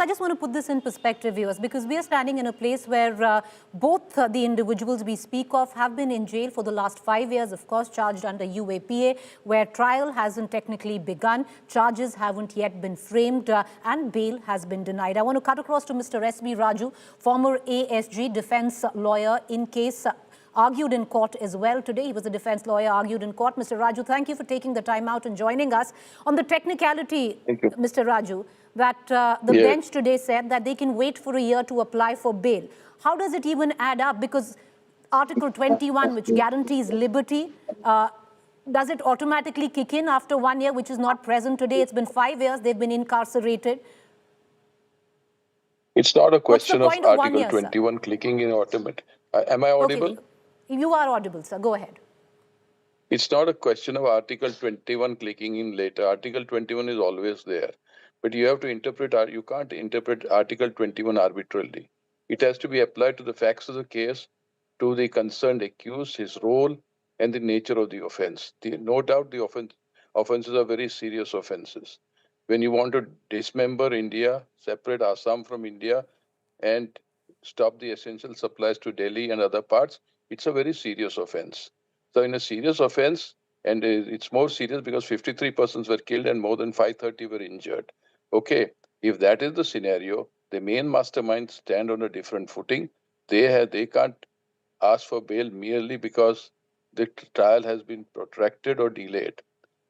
I just want to put this in perspective, viewers, because we are standing in a place where both the individuals we speak of have been in jail for the last 5 years, of course, charged under UAPA, where trial hasn't technically begun, charges haven't yet been framed, and bail has been denied. I want to cut across to Mr. S.B. Raju, former ASG defense lawyer in case argued in court as well today. He was a defense lawyer, argued in court. Mr. Raju, thank you for taking the time out and joining us. On the technicality, Mr. Raju, that the bench today said that they can wait for a year to apply for bail. How does it even add up? Because Article 21, which guarantees liberty, does it automatically kick in after 1 year, which is not present today? It's been 5 years, they've been incarcerated. It's not a question of Article 21 clicking in automatic. Am I audible? Okay. You are audible, sir. Go ahead. It's not a question of Article 21 clicking in later. Article 21 is always there. But you have to interpret, you can't interpret Article 21 arbitrarily. It has to be applied to the facts of the case, to the concerned accused, his role, and the nature of the offense. No doubt the offenses are very serious offenses. When you want to dismember India, separate Assam from India, and stop the essential supplies to Delhi and other parts, it's a very serious offense. So in a serious offense, and it's more serious because 53 persons were killed and more than 530 were injured. Okay, if that is the scenario, the main masterminds stand on a different footing. They can't ask for bail merely because the trial has been protracted or delayed.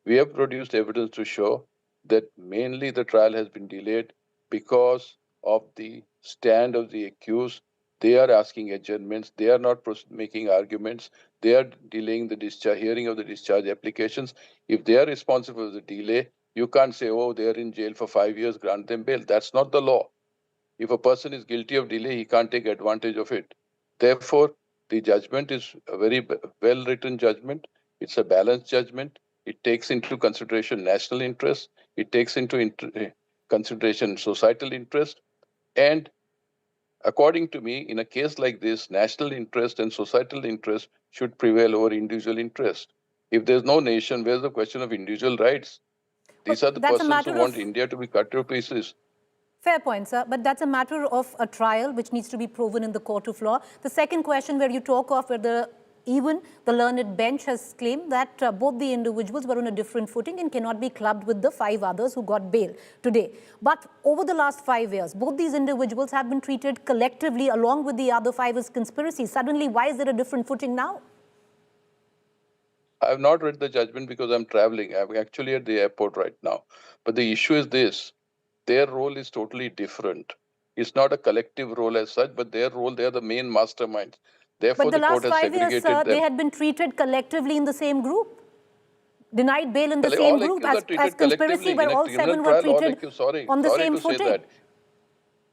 We have produced evidence to show that mainly the trial has been delayed because of the stand of the accused. They are asking adjournments. They are not making arguments. They are delaying the hearing of the discharge applications. If they are responsible for the delay, you can't say, oh, they are in jail for 5 years, grant them bail. That's not the law. If a person is guilty of delay, he can't take advantage of it. Therefore, the judgment is a very well-written judgment. It's a balanced judgment. It takes into consideration national interest. It takes into consideration societal interest. And according to me, in a case like this, national interest and societal interest should prevail over individual interest. If there's no nation, where's the question of individual rights? These are the persons who want India to be cut to pieces. Fair point, sir. But that's a matter of a trial which needs to be proven in the court of law. The second question where you talk of where even the learned bench has claimed that both the individuals were on a different footing and cannot be clubbed with the 5 others who got bail today. But over the last 5 years, both these individuals have been treated collectively along with the other 5 as conspiracy. Suddenly, why is there a different footing now? I have not read the judgment because I'm traveling. I'm actually at the airport right now. But the issue is this. Their role is totally different. It's not a collective role as such, but their role, they are the main masterminds. Therefore, but the court last has 5 years, sir, they had been treated collectively in the same group. Denied bail in the same group as conspiracy, where all 7 were treated on the same footing.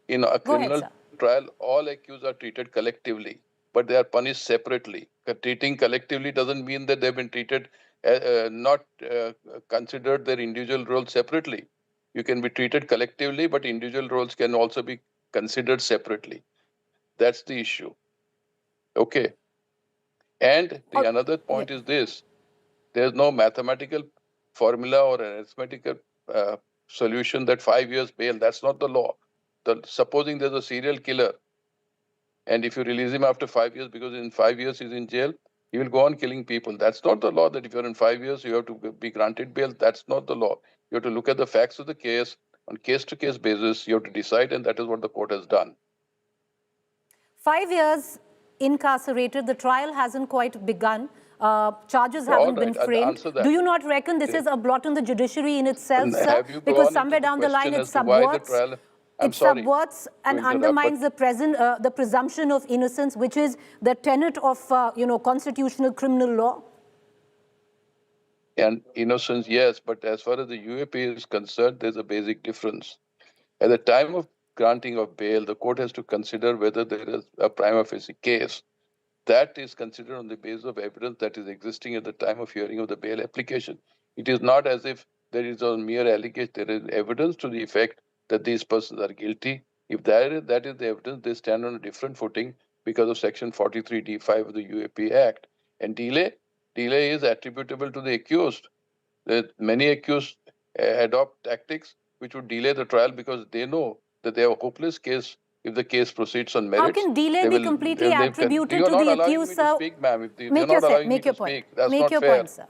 In a criminal trial, all accused are treated collectively, but they are punished separately. Treating collectively doesn't mean that they've been treated, not considered their individual roles separately. You can be treated collectively, but individual roles can also be considered separately. That's the issue. Okay. And another point is this. There's no mathematical formula or arithmetical solution that 5 years bail. That's not the law. Supposing there's a serial killer, and if you release him after 5 years, because in 5 years he's in jail, he will go on killing people. That's not the law, that if you're in 5 years, you have to be granted bail. That's not the law. You have to look at the facts of the case on case-to-case basis. You have to decide, and that is what the court has done. 5 years incarcerated. The trial hasn't quite begun. Charges haven't been framed. Do you not reckon this is a blot on the judiciary in itself, sir? Because somewhere down the line it subverts and undermines the presumption of innocence, which is the tenet of constitutional criminal law. And innocence, yes, but as far as the UAPA is concerned, there's a basic difference. At the time of granting of bail, the court has to consider whether there is a prima facie case. That is considered on the basis of evidence that is existing at the time of hearing of the bail application. It is not as if there is a mere allegation. There is evidence to the effect that these persons are guilty. If that is the evidence, they stand on a different footing because of Section 43D5 of the UAPA Act. And delay is attributable to the accused. Many accused adopt tactics which would delay the trial because they know that they have a hopeless case if the case proceeds on How merits. can delay They be will. completely attributed You're to not the allowing accused, me to sir? speak, ma'am. If you're Make not allowing me your to point. speak, that's Make not your fair. point, sir.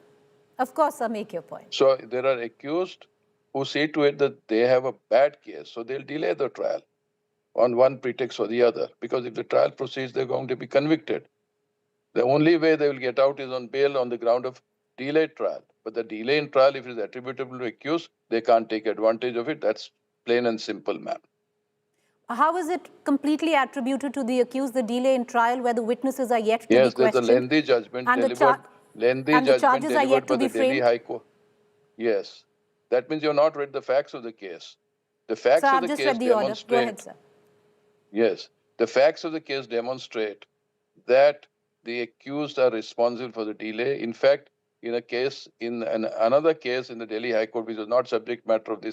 Of course, sir, make your point. So there are accused who see to it that they have a bad case, so they'll delay the trial on one pretext or the other. Because if the trial proceeds, they're going to be convicted. The only way they will get out is on bail on the ground of delayed trial. But the delay in trial, if it is attributable to accused, they can't take advantage of it. That's plain and simple, ma'am. How is it completely attributed to the accused, the delay in trial where the witnesses are yet to be Yes, there's a questioned lengthy judgment and delivered. Lengthy the judgment charges are delivered yet to by be the Delhi framed? High Court. Yes. That means you've not read the facts of the case. The Sir, facts of I've the just case read the order. Go ahead, demonstrate. sir. Yes. The facts of the case demonstrate that the accused are responsible for the delay. In fact, in a case, another case in the Delhi High Court, which was not subject matter of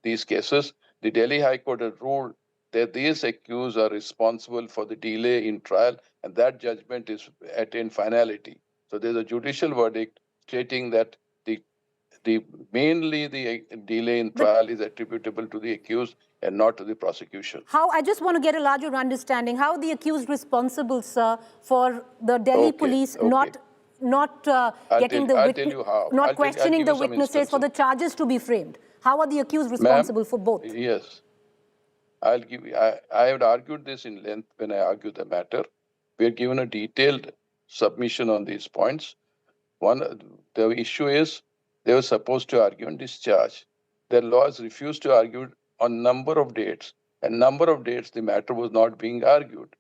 these cases, the Delhi High Court had ruled that these accused are responsible for the delay in trial, and that judgment is attained finality. So there's a judicial verdict stating that mainly the delay in trial is attributable to the accused and not to the prosecution. How, I just want to get a larger understanding, how the accused responsible, sir, for the Delhi police not getting the I'll tell you how. not I'll questioning give the you some witnesses for instances. the charges to be framed? How are the accused Ma'am, responsible for both? yes, I'll give you. I had argued this in length when I argued the matter. We are given a detailed submission on these points. One, the issue is they were supposed to argue on discharge. Their lawyers refused to argue on number of dates. And number of dates, the matter was not being argued.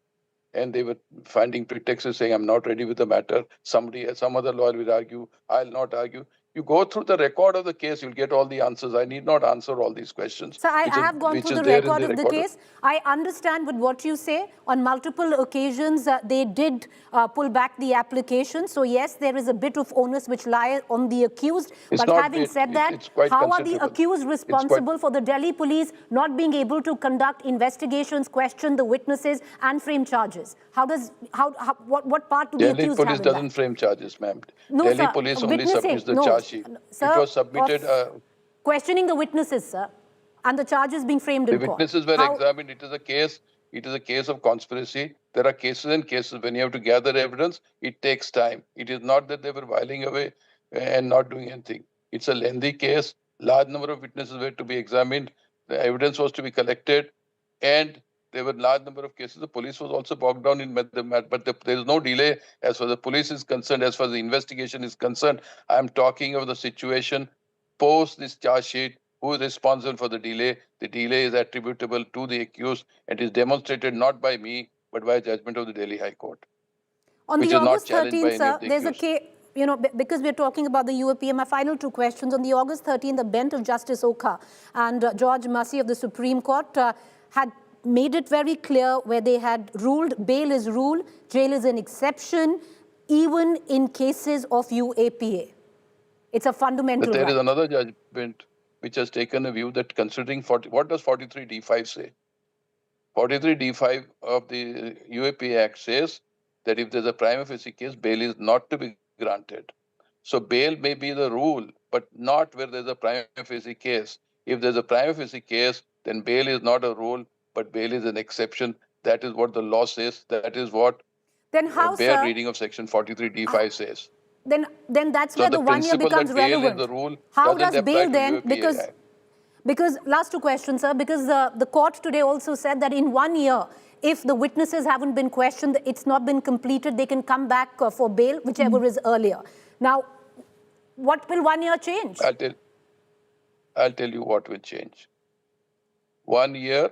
And they were finding pretexts saying, I'm not ready with the matter. Some other lawyer will argue, I'll not argue. You go through the record of the case, you'll get all the answers. I need not answer all these questions. So I have gone through the record of the case. I understand with what you say. On multiple occasions, they did pull back the application. So yes, there is a bit of onus which lies on the accused. But having said that, how are the accused responsible for the Delhi police not being able to conduct investigations, question the witnesses, and frame charges? What part do the accused have in that? Delhi police doesn't frame charges, ma'am. No, Delhi sir. police only submits the charge sheet. Sir, it was submitted. Questioning the witnesses, sir, and the charges being framed in court. The witnesses were examined. It is a case. It is a case of conspiracy. There are cases and cases. When you have to gather evidence, it takes time. It is not that they were whiling away and not doing anything. It's a lengthy case. Large number of witnesses were to be examined. The evidence was to be collected, and there were large number of cases. The police was also bogged down in the matter, but there is no delay as far as the police is concerned. As far as the investigation is concerned, I am talking of the situation post this charge sheet. Who is responsible for the delay? The delay is attributable to the accused and is demonstrated not by me, but by a judgment of the Delhi High Court, on which the is not August challenged 13th, by any sir, of the there's a accused. case, you know, because we're talking about the UAPA, my final two questions. On the August 13th, the bench of Justice Okha and George Massey of the Supreme Court had made it very clear where they had ruled bail is rule, jail is an exception, even in cases of UAPA. It's a fundamental right. But there is another judgment which has taken a view that considering what does 43D5 say? 43D5 of the UAPA Act says that if there's a prima facie case, bail is not to be granted. So bail may be the rule, but not where there's a prima facie case. If there's a prima facie case, then bail is not a rule, but bail is an exception. That is what the law says. That is what a bare reading of Section 43D5 says. Then that's where the 1 year becomes relevant. The rule how does bail then? Because last two questions, sir. Because the court today also said that in 1 year, if the witnesses haven't been questioned, it's not been completed, they can come back for bail, whichever is earlier. Now, what will 1 year change? I'll tell you what will change. 1 year,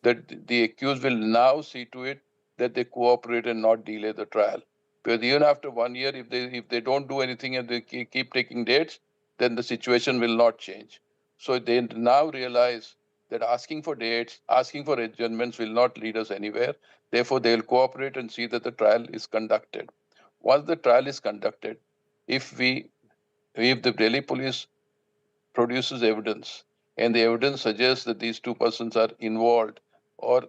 that the accused will now see to it that they cooperate and not delay the trial. Because even after 1 year, if they don't do anything and they keep taking dates, then the situation will not change. So they now realize that asking for dates, asking for adjournments will not lead us anywhere. Therefore, they will cooperate and see that the trial is conducted. Once the trial is conducted, if the Delhi police produces evidence and the evidence suggests that these two persons are involved or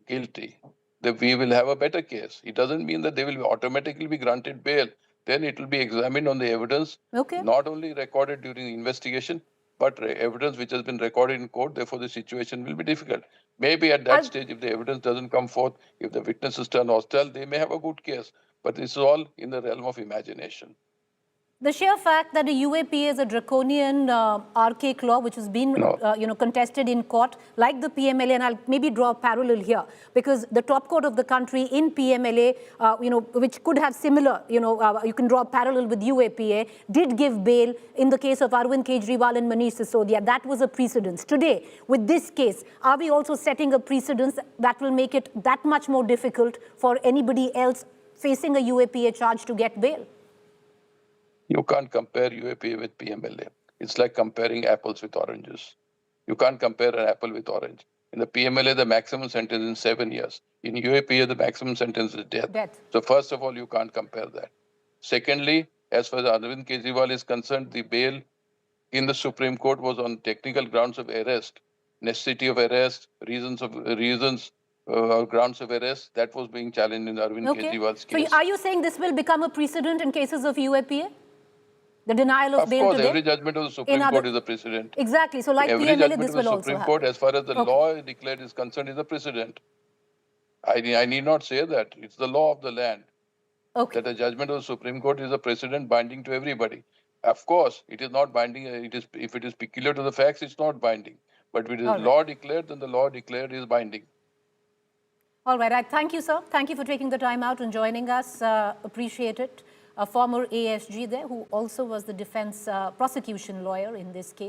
guilty, then we will have a better case. It doesn't mean that they will automatically be granted bail. Then it will be examined on the evidence, not only recorded during the investigation, but evidence which has been recorded in court, therefore the situation will be difficult. Maybe at that stage, if the evidence doesn't come forth, if the witnesses turn hostile, they may have a good case. But this is all in the realm of imagination. The sheer fact that the UAPA is a draconian archaic law which has been contested in court, like the PMLA, and I'll maybe draw a parallel here, because the top court of the country in PMLA, which could have similar, you can draw a parallel with UAPA, did give bail in the case of Arvind Kejriwal and Manish Sisodia. That was a precedence. Today, with this case, are we also setting a precedence that will make it that much more difficult for anybody else facing a UAPA charge to get bail? You can't compare UAPA with PMLA. It's like comparing apples with oranges. You can't compare an apple with orange. In the PMLA, the maximum sentence is 7 years. In UAPA, the maximum sentence is death. So first of all, you can't compare that. Secondly, as far as Arvind Kejriwal is concerned, the bail in the Supreme Court was on technical grounds of arrest, necessity of arrest, grounds of arrest. That was being challenged in Arvind Kejriwal's case. So are you saying this will become a precedent in cases of UAPA? The denial of bail today? Of course, every judgment of the Supreme Court is a precedent. Exactly. So like every PMLA, judgment this of will the also Supreme happen. Court, as far as the law declared is concerned, is a precedent. I need not say that. It's the law of the land. That the judgment of the Supreme Court is a precedent binding to everybody. Of course, it is not binding. If it is peculiar to the facts, it's not binding. But if it is law declared, then the law declared is binding. All right. I thank you, sir. Thank you for taking the time out and joining us. Appreciate it. A former ASG there who also was the defense prosecution lawyer in this case.